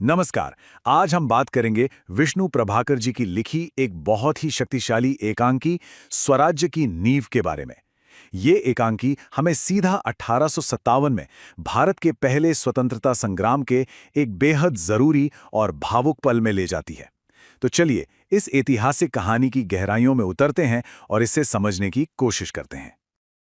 नमस्कार। आज हम बात करेंगे विष्णु प्रभाकर जी की लिखी एक बहुत ही शक्तिशाली एकांकी स्वराज्य की नींव के बारे में। ये एकांकी हमें सीधा 1857 में भारत के पहले स्वतंत्रता संग्राम के एक बेहद जरूरी और भावुक पल में ले जाती है। तो चलिए इस ऐतिहासिक कहानी की गहराइयों में उतरते हैं और इसे समझने की कोशिश करते हैं।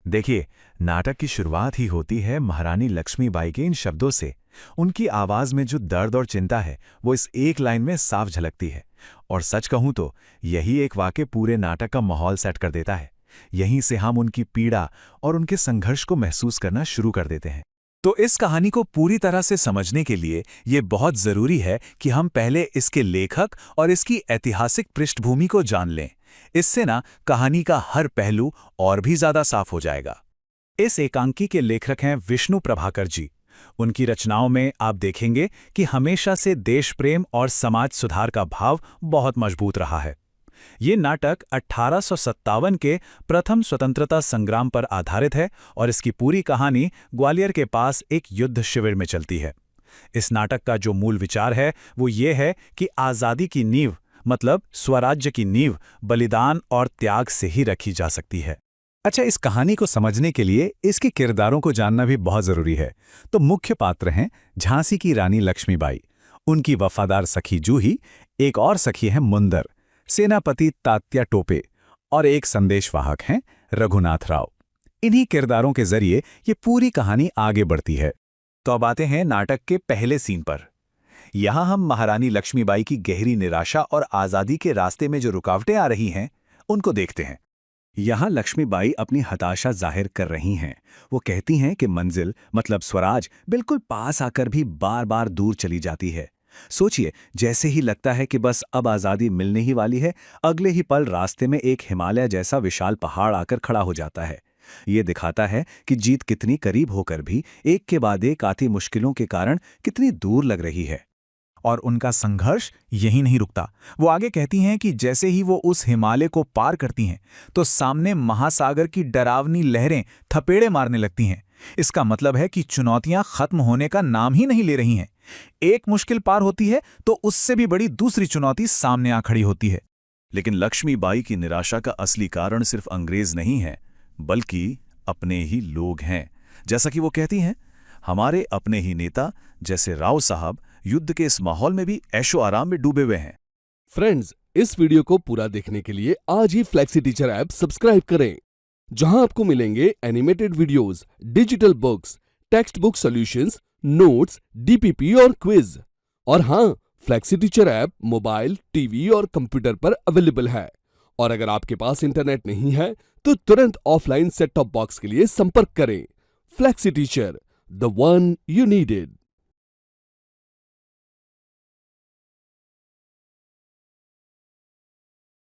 देखिए, नाटक की शुरुआत ही होती है महारानी लक्ष्मीबाई के इन शब्दों से। उनकी आवाज में जो दर्द और चिंता है वो इस एक लाइन में साफ झलकती है। और सच कहूं तो यही एक वाक्य पूरे नाटक का माहौल सेट कर देता है। यहीं से हम उनकी पीड़ा और उनके संघर्ष को महसूस करना शुरू कर देते हैं। तो इस कहानी को पूरी तरह से समझने के लिए ये बहुत जरूरी है कि हम पहले इसके लेखक और इसकी ऐतिहासिक पृष्ठभूमि को जान लें। इससे ना कहानी का हर पहलू और भी ज्यादा साफ हो जाएगा। इस एकांकी के लेखक हैं विष्णु प्रभाकर जी। उनकी रचनाओं में आप देखेंगे कि हमेशा से देश प्रेम और समाज सुधार का भाव बहुत मजबूत रहा है। ये नाटक 1857 के प्रथम स्वतंत्रता संग्राम पर आधारित है और इसकी पूरी कहानी ग्वालियर के पास एक युद्ध शिविर में चलती है। इस नाटक का जो मूल विचार है वो ये है कि आज़ादी की नींव मतलब स्वराज्य की नींव बलिदान और त्याग से ही रखी जा सकती है। अच्छा, इस कहानी को समझने के लिए इसके किरदारों को जानना भी बहुत जरूरी है। तो मुख्य पात्र हैं झांसी की रानी लक्ष्मीबाई, उनकी वफादार सखी जूही, एक और सखी है मुंदर, सेनापति तात्या टोपे और एक संदेशवाहक हैं रघुनाथ राव। इन्हीं किरदारों के जरिए ये पूरी कहानी आगे बढ़ती है। तो अब आते हैं नाटक के पहले सीन पर। यहाँ हम महारानी लक्ष्मीबाई की गहरी निराशा और आज़ादी के रास्ते में जो रुकावटें आ रही हैं उनको देखते हैं। यहाँ लक्ष्मीबाई अपनी हताशा जाहिर कर रही हैं। वो कहती हैं कि मंजिल मतलब स्वराज बिल्कुल पास आकर भी बार बार दूर चली जाती है। सोचिए, जैसे ही लगता है कि बस अब आज़ादी मिलने ही वाली है, अगले ही पल रास्ते में एक हिमालय जैसा विशाल पहाड़ आकर खड़ा हो जाता है। ये दिखाता है कि जीत कितनी करीब होकर भी एक के बाद एक आती मुश्किलों के कारण कितनी दूर लग रही है। और उनका संघर्ष यही नहीं रुकता। वो आगे कहती हैं कि जैसे ही वो उस हिमालय को पार करती हैं तो सामने महासागर की डरावनी लहरें थपेड़े मारने लगती हैं। इसका मतलब है कि चुनौतियां खत्म होने का नाम ही नहीं ले रही हैं। एक मुश्किल पार होती है तो उससे भी बड़ी दूसरी चुनौती सामने आ खड़ी होती है। लेकिन लक्ष्मीबाई की निराशा का असली कारण सिर्फ अंग्रेज नहीं है, बल्कि अपने ही लोग हैं। जैसा कि वो कहती हैं, हमारे अपने ही नेता जैसे राव साहब युद्ध के इस माहौल में भी ऐशो आराम में डूबे हुए हैं। फ्रेंड्स, इस वीडियो को पूरा देखने के लिए आज ही फ्लेक्सी टीचर ऐप सब्सक्राइब करें, जहां आपको मिलेंगे animated videos, digital books, text book solutions, notes, DPP और क्विज। और हाँ, flexi teacher app mobile, TV और कंप्यूटर पर अवेलेबल है। और अगर आपके पास इंटरनेट नहीं है तो तुरंत ऑफलाइन सेट टॉप बॉक्स के लिए संपर्क करें। Flexi teacher, the one you needed.